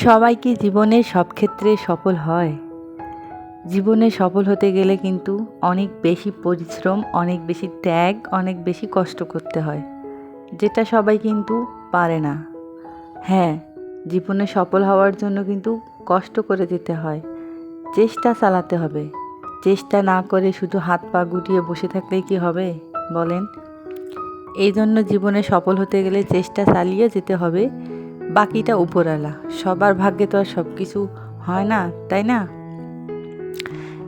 সবাই কি জীবনে সব ক্ষেত্রে সফল হয়? জীবনে সফল হতে গেলে কিন্তু অনেক বেশি পরিশ্রম, অনেক বেশি ত্যাগ, অনেক বেশি কষ্ট করতে হয়। যেটা সবাই কিন্তু পারে না। হ্যাঁ, জীবনে সফল হওয়ার জন্য কিন্তু কষ্ট করে যেতে হয়। চেষ্টা চালাতে হবে। চেষ্টা না করে শুধু হাত পা গুটিয়ে বসে থাকলেই কি হবে বলেন? এই জন্য জীবনে সফল হতে গেলে চেষ্টা চালিয়ে যেতে হবে। বাকিটা উপরওয়ালা। সবার ভাগ্যে তো আর সব কিছু হয় না, তাই না?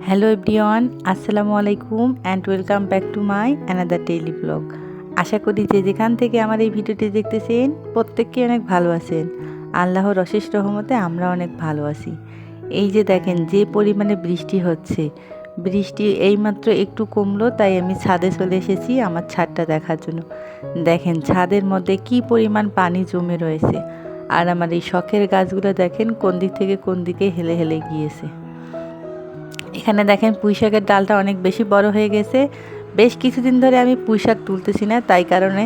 হ্যালো এভরিওয়ান, আসসালামু আলাইকুম and welcome back to my another daily blog. আশা করি যে যেখান থেকে আমার এই ভিডিওটি দেখতেছেন প্রত্যেককে অনেক ভালো আছেন। আল্লাহর অশেষ রহমতে আমরা অনেক ভালো আছি। এই যে দেখেন যে পরিমাণে বৃষ্টি হচ্ছে, বৃষ্টি এইমাত্র একটু কমলো, তাই আমি ছাদে চলে এসেছি আমার ছাদটা দেখার জন্য। দেখেন ছাদের মধ্যে কি পরিমাণ পানি জমে রয়েছে, আর আমার এই শখের গাছগুলো দেখেন কোন দিক থেকে কোন দিকে হেলে হেলে গিয়েছে। এখানে দেখেন পুঁইশাকের ডালটা অনেক বেশি বড় হয়ে গেছে। বেশ কিছুদিন ধরে আমি পুঁইশাক তুলতেছি না, তাই কারণে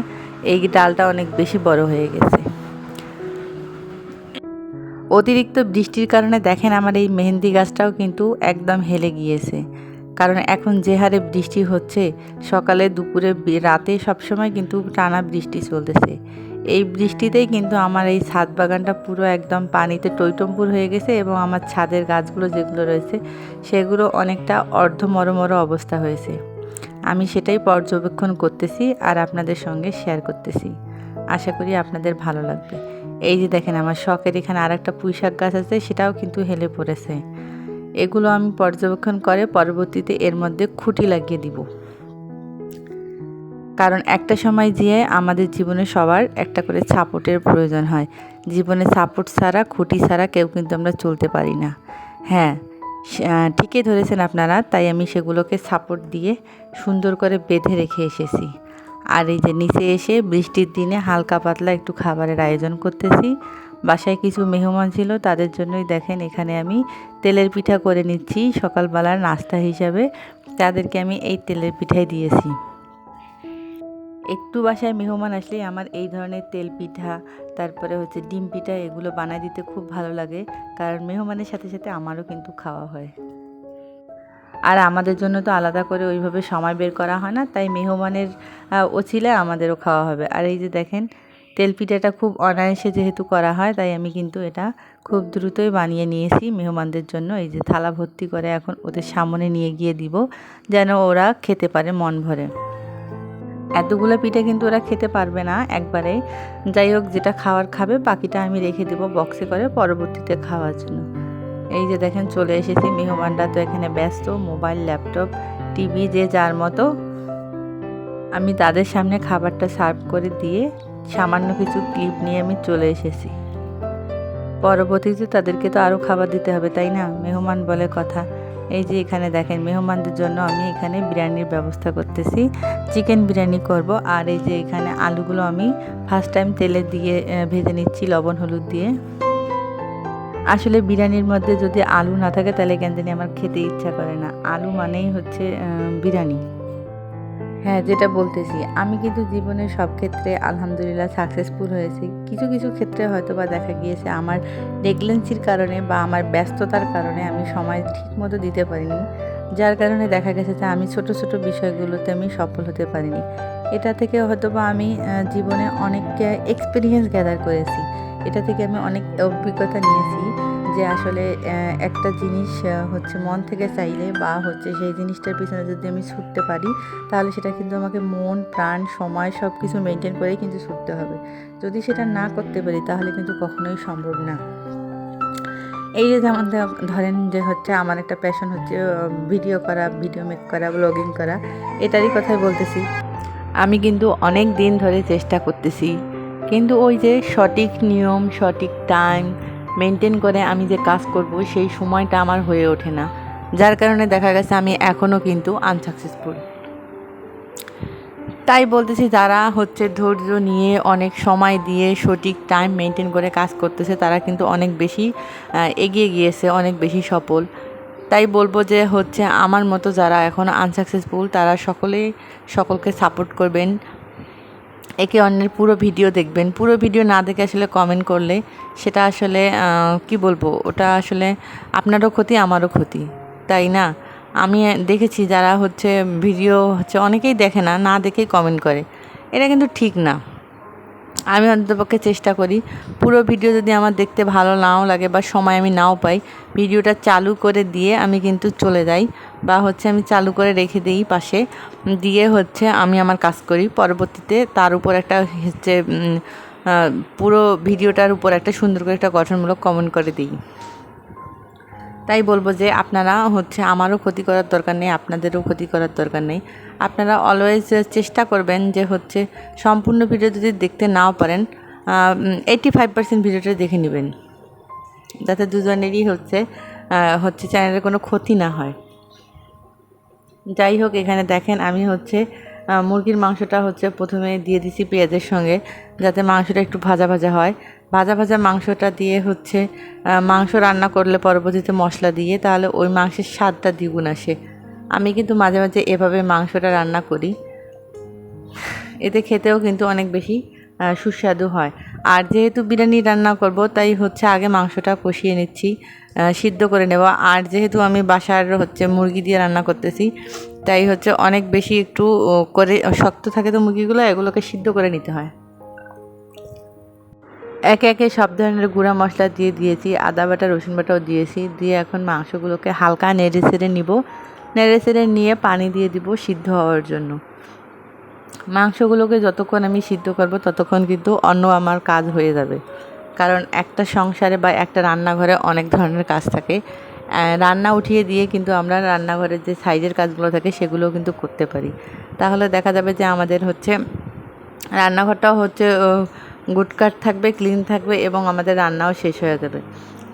এই ডালটা অনেক বেশি বড় হয়ে গেছে। অতিরিক্ত বৃষ্টির কারণে দেখেন আমার এই মেহেন্দি গাছটাও কিন্তু একদম হেলে গিয়েছে। কারণ এখন যে হারে বৃষ্টি হচ্ছে, সকালে দুপুরে রাতে সবসময় কিন্তু টানা বৃষ্টি চলতেছে। এই বৃষ্টিতেই কিন্তু আমার এই ছাদ বাগানটা পুরো একদম পানিতে টইটম্বুর হয়ে গেছে, এবং আমার ছাদের গাছগুলো যেগুলো রয়েছে সেগুলো অনেকটা অর্ধমরমর অবস্থা হয়েছে। আমি সেটাই পর্যবেক্ষণ করতেছি আর আপনাদের সঙ্গে শেয়ার করতেছি। আশা করি আপনাদের ভালো লাগবে। এই যে দেখেন আমার শখের এখানে আর একটা পুঁইশাক গাছ আছে, সেটাও কিন্তু হেলে পড়েছে। এগুলো আমি পর্যবেক্ষণ করে পরবর্তীতে এর মধ্যে খুঁটি লাগিয়ে দিব। কারণ একটা সময় যেয়ে আমাদের জীবনে সবার একটা করে সাপোর্টের প্রয়োজন হয়। জীবনে সাপোর্ট ছাড়া, খুঁটি ছাড়া কেউ কিন্তু আমরা চলতে পারি না। হ্যাঁ, ঠিকই ধরেছেন আপনারা, তাই আমি সেগুলোকে সাপোর্ট দিয়ে সুন্দর করে বেঁধে রেখে এসেছি। আর এই যে নিচে এসে বৃষ্টির দিনে হালকা পাতলা একটু খাবারের আয়োজন করতেছি। বাসায় কিছু মেহমান ছিল, তাদের জন্যই দেখেন এখানে আমি তেলের পিঠা করে নিচ্ছি সকালবেলার নাস্তা হিসাবে। তাদেরকে আমি এই তেলের পিঠাই দিয়েছি। একটু বাসায় মেহমান আসলেই আমার এই ধরনের তেল পিঠা, তারপরে হচ্ছে ডিম পিঠা, এগুলো বানায় দিতে খুব ভালো লাগে। কারণ মেহমানের সাথে সাথে আমারও কিন্তু খাওয়া হয়। আর আমাদের জন্য তো আলাদা করে ওইভাবে সময় বের করা হয় না, তাই মেহমানের ওছিলায় আমাদেরও খাওয়া হবে। আর এই যে দেখেন তেল পিঠাটা খুব অনায়াসে যেহেতু করা হয়, তাই আমি কিন্তু এটা খুব দ্রুতই বানিয়ে নিয়েছি মেহমানদের জন্য। এই যে থালা ভর্তি করে এখন ওদের সামনে নিয়ে গিয়ে দিব, যেন ওরা খেতে পারে মন ভরে। এতগুলো পিঠে কিন্তু ওরা খেতে পারবে না একবারে। যাই হোক, যেটা খাওয়ার খাবে, বাকিটা আমি রেখে দেবো বক্সে করে পরবর্তীতে খাওয়ার জন্য। এই যে দেখেন চলে এসেছি, মেহমানরা তো এখানে ব্যস্ত, মোবাইল, ল্যাপটপ, টিভি যে যার মতো। আমি তাদের সামনে খাবারটা সার্ভ করে দিয়ে সামান্য কিছু ক্লিপ নিয়ে আমি চলে এসেছি। পরবর্তীতে তাদেরকে তো আরও খাবার দিতে হবে, তাই না? মেহমান বলে কথা। এই যে এখানে দেখেন মেহমানদের জন্য আমি এখানে বিরিয়ানির ব্যবস্থা করতেছি। চিকেন বিরিয়ানি করব। আর এই যে এখানে আলুগুলো আমি ফার্স্ট টাইম তেলে দিয়ে ভেজে নিচ্ছি লবণ হলুদ দিয়ে। আসলে বিরিয়ানির মধ্যে যদি আলু না থাকে তাহলে কেন জানি আমার খেতে ইচ্ছা করে না। আলু মানেই হচ্ছে বিরিয়ানি। হ্যাঁ, যেটা বলতেছি, আমি কিন্তু জীবনের সব ক্ষেত্রে আলহামদুলিল্লাহ সাকসেসফুল হয়েছি। কিছু কিছু ক্ষেত্রে হয়তো বা দেখা গিয়েছে আমার নেগলেন্সির কারণে বা আমার ব্যস্ততার কারণে আমি সময় ঠিকমতো দিতে পারিনি। যার কারণে দেখা গেছে যে আমি ছোট ছোট বিষয়গুলোতে আমি সফল হতে পারিনি। এটা থেকে হয়তো বা আমি জীবনে অনেক এক্সপিরিয়েন্স গ্যাদার করেছি। এটা থেকে আমি অনেক অভিজ্ঞতা নিয়েছি যে আসলে একটা জিনিস হচ্ছে মন থেকে চাইলে বা হচ্ছে সেই জিনিসটার পিছনে যদি আমি ছুটতে পারি, তাহলে সেটা কিন্তু আমাকে মন, প্রাণ, সময় সব কিছু মেনটেন করেই কিন্তু ছুটতে হবে। যদি সেটা না করতে পারি তাহলে কিন্তু কখনোই সম্ভব না। এই যে যেমন ধরেন যে হচ্ছে আমার একটা প্যাশন হচ্ছে ভিডিও করা, ভিডিও মেক করা, ব্লগিং করা, এটারই কথাই বলতেছি। আমি কিন্তু অনেক দিন ধরে চেষ্টা করতেছি, কিন্তু ওই যে সঠিক নিয়ম, সঠিক টাইম মেনটেন করে আমি যে কাজ করব সেই সময়টা আমার হয়ে ওঠে না। যার কারণে দেখা গেছে আমি এখনও কিন্তু আনসাকসেসফুল। তাই বলতেছি, যারা হচ্ছে ধৈর্য নিয়ে অনেক সময় দিয়ে সঠিক টাইম মেনটেন করে কাজ করতেছে তারা কিন্তু অনেক বেশি এগিয়ে গিয়েছে, অনেক বেশি সফল। তাই বলবো যে হচ্ছে আমার মতো যারা এখন আনসাকসেসফুল তারা সকলেই সকলকে সাপোর্ট করবেন। একে অন্যের পুরো ভিডিও দেখবেন। পুরো ভিডিও না দেখে আসলে কমেন্ট করলে সেটা আসলে কি বলবো, ওটা আসলে আপনারও ক্ষতি আমারও ক্ষতি, তাই না? আমি দেখেছি যারা হচ্ছে ভিডিও হচ্ছে অনেকেই দেখে না, না দেখেই কমেন্ট করে, এটা কিন্তু ঠিক না। আমি অন্ততপক্ষে চেষ্টা করি পুরো ভিডিও যদি আমার দেখতে ভালো নাও লাগে বা সময় আমি নাও পাই, ভিডিওটা চালু করে দিয়ে আমি কিন্তু চলে যাই, বা হচ্ছে আমি চালু করে রেখে দিই পাশে, দিয়ে হচ্ছে আমি আমার কাজ করি। পরবর্তীতে তার উপর একটা হচ্ছে পুরো ভিডিওটার উপর একটা সুন্দর করে একটা গঠনমূলক কমেন্ট করে দিই। তাই বলবো যে আপনারা হচ্ছে আমারও ক্ষতি করার দরকার নেই, আপনাদেরও ক্ষতি করার দরকার নেই। আপনারা অলওয়েজ চেষ্টা করবেন যে হচ্ছে সম্পূর্ণ ভিডিও যদি দেখতে নাও পারেন 85% ভিডিওটা দেখে নেবেন, যাতে দুজনেরই হচ্ছে চ্যানেলের কোনো ক্ষতি না হয়। যাই হোক, এখানে দেখেন আমি হচ্ছে মুরগির মাংসটা হচ্ছে প্রথমে দিয়ে দিছি পেঁয়াজের সঙ্গে, যাতে মাংসটা একটু ভাজা ভাজা হয়। ভাজা ভাজা মাংসটা দিয়ে হচ্ছে মাংস রান্না করলে পরবর্তীতে মশলা দিয়ে, তাহলে ওই মাংসের স্বাদটা দ্বিগুণ আসে। আমি কিন্তু মাঝে মাঝে এভাবে মাংসটা রান্না করি, এতে খেতেও কিন্তু অনেক বেশি সুস্বাদু হয়। আর যেহেতু বিরিয়ানি রান্না করব, তাই হচ্ছে আগে মাংসটা কষিয়ে নিচ্ছি, সিদ্ধ করে নেব। আর যেহেতু আমি বাসার হচ্ছে মুরগি দিয়ে রান্না করতেছি, তাই হচ্ছে অনেক বেশি একটু করে শক্ত থাকে তো মুরগিগুলো, এগুলোকে সিদ্ধ করে নিতে হয়। একে একে সব ধরনের গুঁড়া মশলা দিয়ে দিয়েছি, আদা বাটা রসুন বাটাও দিয়েছি, দিয়ে এখন মাংসগুলোকে হালকা নেড়ে ছেড়ে নিব। নেড়ে ছেড়ে নিয়ে পানি দিয়ে দিব সিদ্ধ হওয়ার জন্য। মাংসগুলোকে যতক্ষণ আমি সিদ্ধ করব ততক্ষণ কিন্তু অন্য আমার কাজ হয়ে যাবে, কারণ একটা সংসারে বা একটা রান্নাঘরে অনেক ধরনের কাজ থাকে। রান্না উঠিয়ে দিয়ে কিন্তু আমরা রান্নাঘরের যে সাইজের কাজগুলো থাকে সেগুলোও কিন্তু করতে পারি। তাহলে দেখা যাবে যে আমাদের হচ্ছে রান্নাঘরটাও হচ্ছে গুটকাট থাকবে, ক্লিন থাকবে, এবং আমাদের রান্নাও শেষ হয়ে যাবে।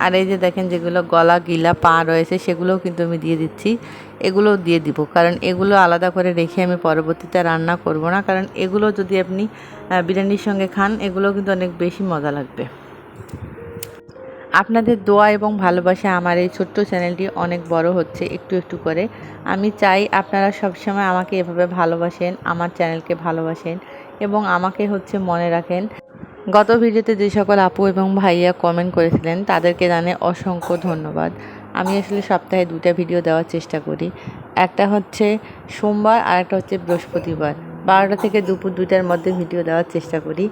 আর এই যে দেখেন যেগুলো গলা গিলা পা রয়েছে সেগুলোও কিন্তু আমি দিয়ে দিচ্ছি, এগুলোও দিয়ে দিব, কারণ এগুলো আলাদা করে রেখে আমি পরবর্তীতে রান্না করব না, কারণ এগুলো যদি আপনি বিরিয়ানির সঙ্গে খান এগুলো কিন্তু অনেক বেশি মজা লাগবে। আপনাদের দোয়া এবং ভালোবাসা আমার এই ছোট্ট চ্যানেলটি অনেক বড় হচ্ছে একটু একটু করে। আমি চাই আপনারা সবসময় আমাকে এভাবে ভালোবাসেন, আমার চ্যানেলকে ভালোবাসেন এবং আমাকে হচ্ছে মনে রাখেন। গত ভিডিওতে যে সকল আপু এবং ভাইয়া কমেন্ট করেছিলেন তাদেরকে জানাই অসংখ্য ধন্যবাদ। আমি আসলে সপ্তাহে 2টা ভিডিও দেওয়ার চেষ্টা করি, একটা হচ্ছে সোমবার আর একটা হচ্ছে বৃহস্পতিবার, 12টা থেকে দুপুর 2টার মধ্যে ভিডিও দেওয়ার চেষ্টা করি।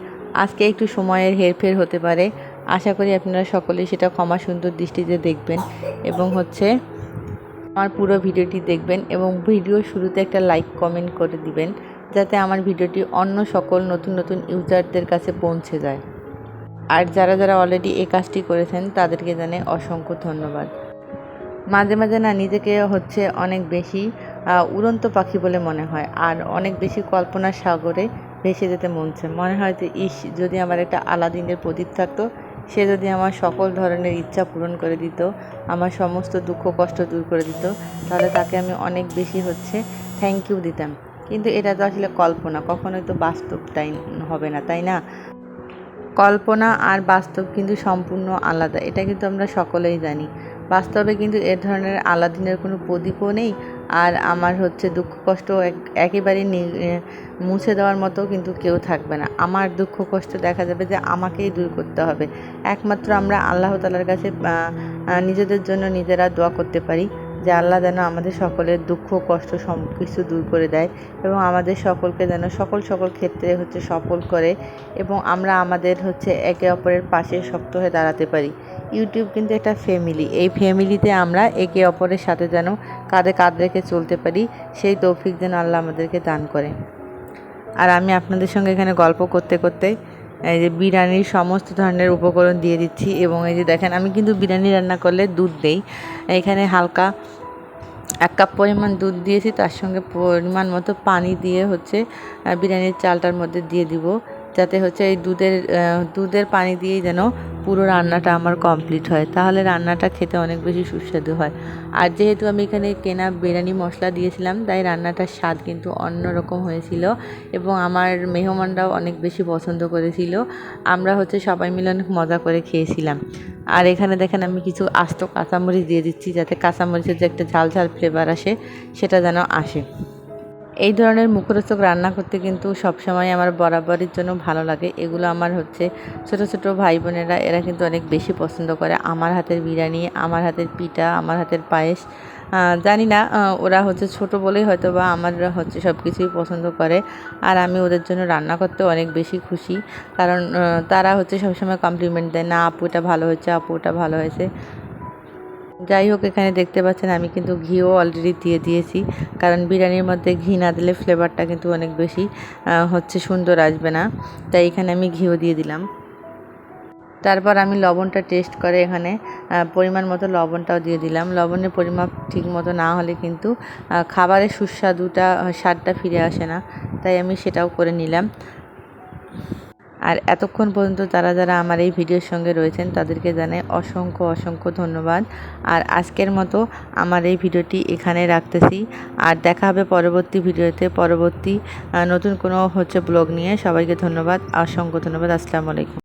আজকে একটু সময়ের হেরফের হতে পারে, আশা করি আপনারা সকলেই সেটা ক্ষমা সুন্দর দৃষ্টিতে দেখবেন এবং হচ্ছে আমার পুরো ভিডিওটি দেখবেন, এবং ভিডিও শুরুতে একটা লাইক কমেন্ট করে দিবেন, যাতে আমার ভিডিওটি অন্য সকল নতুন নতুন ইউজারদের কাছে পৌঁছে যায়। আর যারা যারা অলরেডি এই কাজটি করেছেন তাদেরকে জানাই অসংখ্য ধন্যবাদ। মাঝে মাঝে না নিজেকে হচ্ছে অনেক বেশি উড়ন্ত পাখি বলে মনে হয়, আর অনেক বেশি কল্পনার সাগরে ভেসে যেতে মনে হয় যে যদি আমার একটা আলাদিনের প্রদীপ থাকতো, সে যদি আমার সকল ধরনের ইচ্ছা পূরণ করে দিত, আমার সমস্ত দুঃখ কষ্ট দূর করে দিত, তাহলে তাকে আমি অনেক বেশি হচ্ছে থ্যাংক ইউ দিতাম। কিন্তু এটা তো আসলে কল্পনা, কখনোই তো বাস্তবটাই হবে না, তাই না? কল্পনা আর বাস্তব কিন্তু সম্পূর্ণ আলাদা, এটা কিন্তু আমরা সকলেই জানি। বাস্তবে কিন্তু এ ধরনের আলাদিনের কোনো প্রদীপও নেই, আর আমার হচ্ছে দুঃখ কষ্ট একেবারে মুছে দেওয়ার মতো কিন্তু কেউ থাকবে না। আমার দুঃখ কষ্ট দেখা যাবে যে আমাকেই দূর করতে হবে। একমাত্র আমরা আল্লাহ তাআলার কাছে নিজেদের জন্য নিজেরা দোয়া করতে পারি যে আল্লাহ যেন আমাদের সকলের দুঃখ কষ্ট সব কিছু দূর করে দেয়, এবং আমাদের সকলকে যেন সকল ক্ষেত্রে হচ্ছে সফল করে, এবং আমরা আমাদের হচ্ছে একে অপরের পাশে শক্ত হয়ে দাঁড়াতে পারি। ইউটিউব কিন্তু একটা ফ্যামিলি, এই ফ্যামিলিতে আমরা একে অপরের সাথে যেন কাঁধে কাঁধ রেখে চলতে পারি, সেই তৌফিক যেন আল্লাহ আমাদেরকে দান করে। আর আমি আপনাদের সঙ্গে এখানে গল্প করতে করতে এই যে বিরিয়ানির সমস্ত ধরনের উপকরণ দিয়ে দিচ্ছি, এবং এই যে দেখেন আমি কিন্তু বিরিয়ানি রান্না করলে দুধ দেই। এখানে হালকা 1 কাপ পরিমাণ দুধ দিয়েছি, তার সঙ্গে পরিমাণ মতো পানি দিয়ে হচ্ছে বিরিয়ানির চালটার মধ্যে দিয়ে দিব, যাতে হচ্ছে এই দুধের পানি দিয়েই যেন পুরো রান্নাটা আমার কমপ্লিট হয়, তাহলে রান্নাটা খেতে অনেক বেশি সুস্বাদু হয়। আর যেহেতু আমি এখানে কেনা বিরিয়ানি মশলা দিয়েছিলাম, তাই রান্নাটার স্বাদ কিন্তু অন্যরকম হয়েছিল, এবং আমার মেহমানরাও অনেক বেশি পছন্দ করেছিল। আমরা হচ্ছে সবাই মিলে অনেক মজা করে খেয়েছিলাম। আর এখানে দেখেন আমি কিছু আস্ত কাঁচামরিচ দিয়ে দিচ্ছি, যাতে কাঁচামরিচের যে একটা ঝাল ঝাল ফ্লেভার আসে সেটা যেন আসে। এই ধরনের মুখরোচক রান্না করতে কিন্তু সবসময় আমার বরাবরের জন্য ভালো লাগে। এগুলো আমার ছোট ছোট ভাই বোনেরা এরা কিন্তু অনেক বেশি পছন্দ করে। আমার হাতের বিরিয়ানি, আমার হাতের পিঠা, আমার হাতের পায়েস। জানি না ওরা ছোট বলেই হয়তো বা আমার সব কিছুই পছন্দ করে। আর আমি ওদের জন্য রান্না করতে অনেক বেশি খুশি, কারণ তারা সবসময় কমপ্লিমেন্ট দেয়, না আপু এটা ভালো হয়েছে, আপু এটা ভালো হয়েছে। যাই হোক, এখানে দেখতে পাচ্ছেন আমি কিন্তু ঘিও অলরেডি দিয়ে দিয়েছি, কারণ বিরিয়ানির মধ্যে ঘি না দিলে ফ্লেভারটা কিন্তু অনেক বেশি সুন্দর আসবে না, তাই এখানে আমি ঘিও দিয়ে দিলাম। তারপর আমি লবণটা টেস্ট করে এখানে পরিমাণ মতো লবণটাও দিয়ে দিলাম। লবণের পরিমাপ ঠিক মতো না হলে কিন্তু খাবারের স্বাদটা ফিরে আসে না, তাই আমি সেটাও করে নিলাম। আর এতক্ষণ পর্যন্ত যারা আমার এই ভিডিওর সঙ্গে রয়েছেন তাদেরকে জানাই অসংখ্য অসংখ্য ধন্যবাদ। আর আজকের মতো আমার এই ভিডিওটি এখানে রাখতেছি। আর দেখা হবে পরবর্তী ভিডিওতে, নতুন কোনো ব্লগ নিয়ে। সবাইকে ধন্যবাদ, অসংখ্য ধন্যবাদ। আসসালামু আলাইকুম।